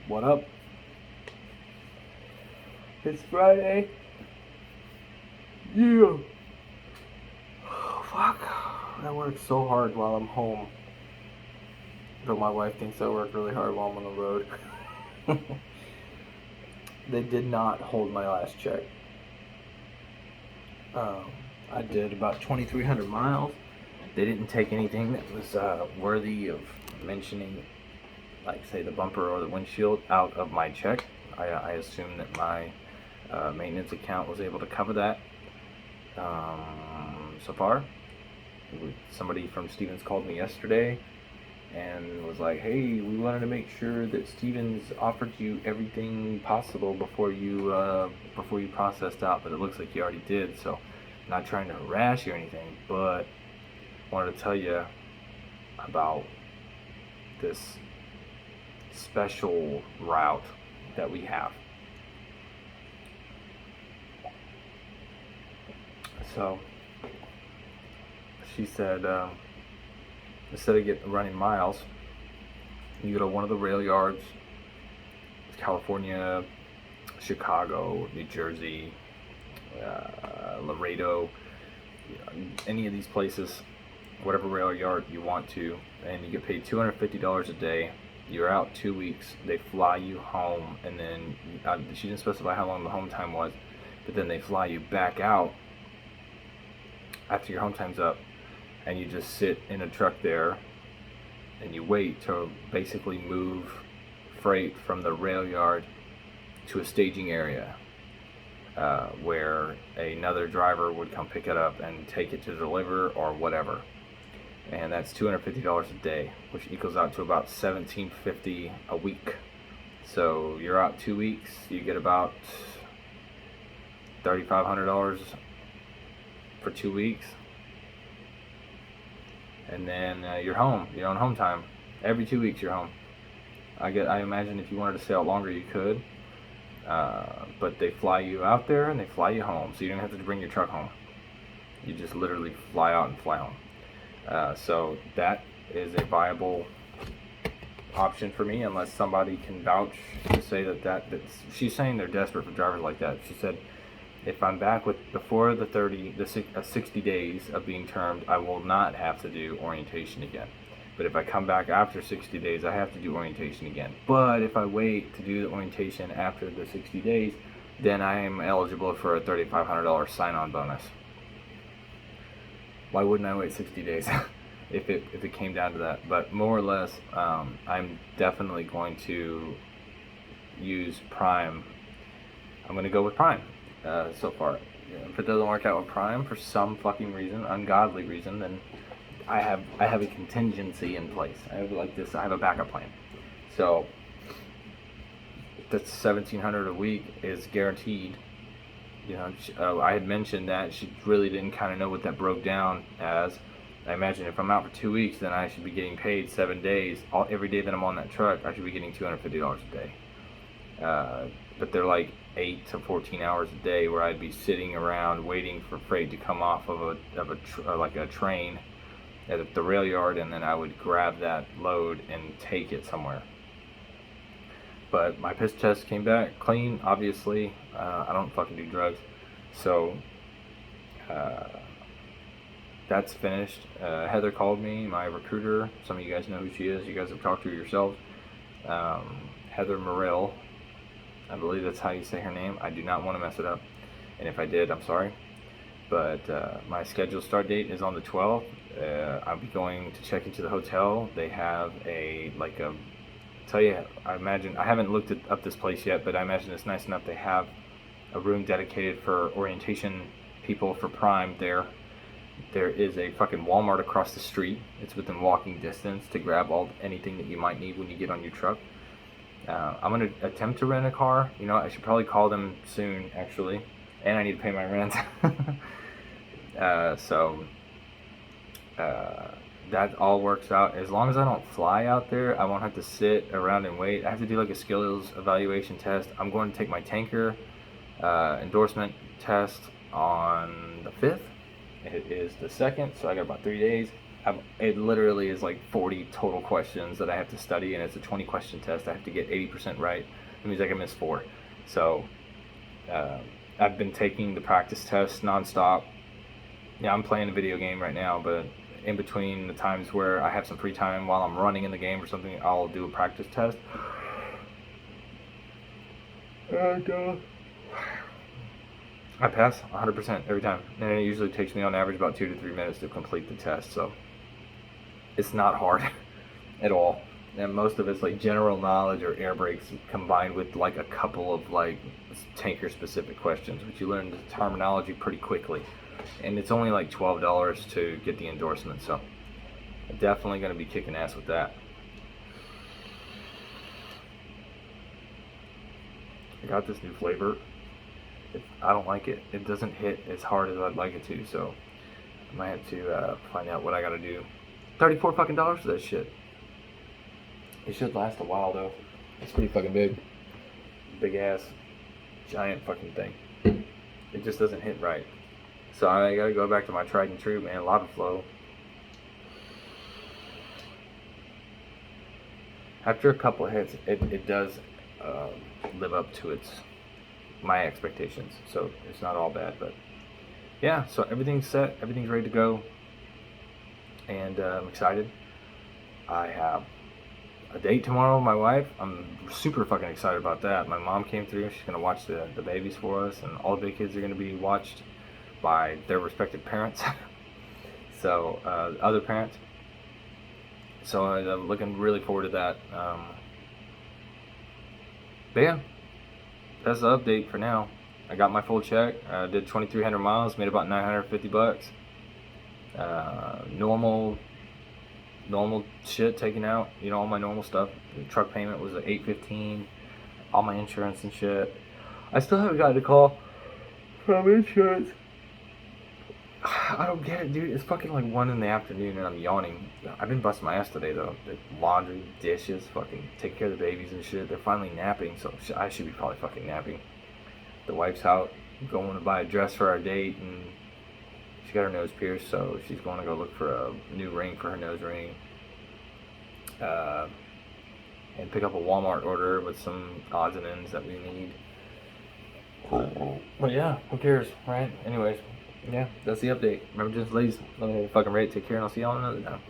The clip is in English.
What up? It's Friday. Yeah. Oh, fuck. I work so hard while I'm home. But my wife thinks I work really hard while I'm on the road. They did not hold my last check. I did about 2,300 miles. They didn't take anything that was worthy of mentioning, like, say, the bumper or the windshield, out of my check. I assumed that my maintenance account was able to cover that. So far, somebody from Stevens called me yesterday and was like, "Hey, we wanted to make sure that Stevens offered you everything possible before you processed out, but it looks like you already did. So, I'm not trying to harass you or anything, but wanted to tell you about this special route that we have." So she said, instead of running miles, you go to one of the rail yards, California, Chicago, New Jersey, Laredo, any of these places, whatever rail yard you want to, and you get paid $250 a day. You're out 2 weeks. They fly you home, and then she didn't specify how long the home time was, but then they fly you back out after your home time's up, and you just sit in a truck there and you wait to basically move freight from the rail yard to a staging area where another driver would come pick it up and take it to deliver or whatever. And that's $250 a day, which equals out to about $1,750 a week. So you're out 2 weeks, you get about $3,500 for 2 weeks, and then you're home. You're on home time. Every 2 weeks you're home. I imagine if you wanted to stay out longer, you could, but they fly you out there and they fly you home, so you don't have to bring your truck home. You just literally fly out and fly home. So that is a viable option for me, unless somebody can vouch to say that's she's saying they're desperate for drivers like that. She said, if I'm back before the 60 days of being termed, I will not have to do orientation again. But if I come back after 60 days, I have to do orientation again. But if I wait to do the orientation after the 60 days, then I am eligible for a $3,500 sign-on bonus. Why wouldn't I wait 60 days if it came down to that? But more or less, I'm definitely going to use Prime. I'm going to go with Prime. So far, if it doesn't work out with Prime for some fucking reason, ungodly reason, then I have a contingency in place. I have a backup plan. So that's $1,700 a week is guaranteed. I had mentioned that she really didn't kind of know what that broke down as. I imagine if I'm out for 2 weeks, then I should be getting paid 7 days. Every day that I'm on that truck, I should be getting $250 a day. But they're like 8 to 14 hours a day where I'd be sitting around waiting for freight to come off of a train at the rail yard, and then I would grab that load and take it somewhere. But my piss test came back clean, obviously. I don't fucking do drugs. So that's finished. Heather called me, my recruiter. Some of you guys know who she is. You guys have talked to her yourselves. Heather Morrill. I believe that's how you say her name. I do not want to mess it up, and if I did, I'm sorry. But my scheduled start date is on the 12th. I'll be going to check into the hotel. They have I imagine, I haven't looked up this place yet, but I imagine it's nice enough. They have a room dedicated for orientation people for Prime there. There is a fucking Walmart across the street. It's within walking distance to grab anything that you might need when you get on your truck. I'm going to attempt to rent a car. I should probably call them soon, actually. And I need to pay my rent. That all works out. As long as I don't fly out there, I won't have to sit around and wait. I have to do like a skills evaluation test. I'm going to take my tanker endorsement test on the 5th. It is the 2nd, so I got about 3 days. It literally is like 40 total questions that I have to study, and it's a 20 question test. I have to get 80% right. It means I can miss 4. So uh, I've been taking the practice test nonstop. Yeah, I'm playing a video game right now, but in between the times where I have some free time while I'm running in the game or something, I'll do a practice test. And I pass 100% every time, and it usually takes me on average about 2 to 3 minutes to complete the test. So it's not hard at all, and most of it's like general knowledge or air brakes combined with like a couple of like tanker specific questions, which you learn the terminology pretty quickly. And it's only like $12 to get the endorsement, so I'm definitely going to be kicking ass with that. I got this new flavor. I don't like it. It doesn't hit as hard as I'd like it to, so I might have to find out what I got to do. $34 fucking dollars for that shit. It should last a while though. It's pretty fucking big. Big ass, giant fucking thing. It just doesn't hit right. So I gotta go back to my tried and true, man, Lava Flow. After a couple of hits, it does live up to my expectations. So it's not all bad, but yeah. So everything's set, everything's ready to go, and I'm excited. I have a date tomorrow with my wife. I'm super fucking excited about that. My mom came through. She's gonna watch the babies for us, and all the big kids are gonna be watched by their respective parents. So other parents. So I'm looking really forward to that. But yeah, that's the update for now. I got my full check. Did 2,300 miles, made about $950. Normal shit taken out. You know, all my normal stuff. The truck payment was $815. All my insurance and shit. I still haven't gotten a call from insurance. I don't get it, dude. It's fucking like 1 in the afternoon and I'm yawning. I've been busting my ass today though. The laundry, dishes, fucking take care of the babies and shit. They're finally napping, so I should be probably fucking napping. The wife's out going to buy a dress for our date, and she got her nose pierced, so she's going to go look for a new ring for her nose ring. And pick up a Walmart order with some odds and ends that we need. But yeah, who cares, right? Anyways. Yeah, that's the update. Remember, just ladies, let me fucking rate, take care, and I'll see y'all another time.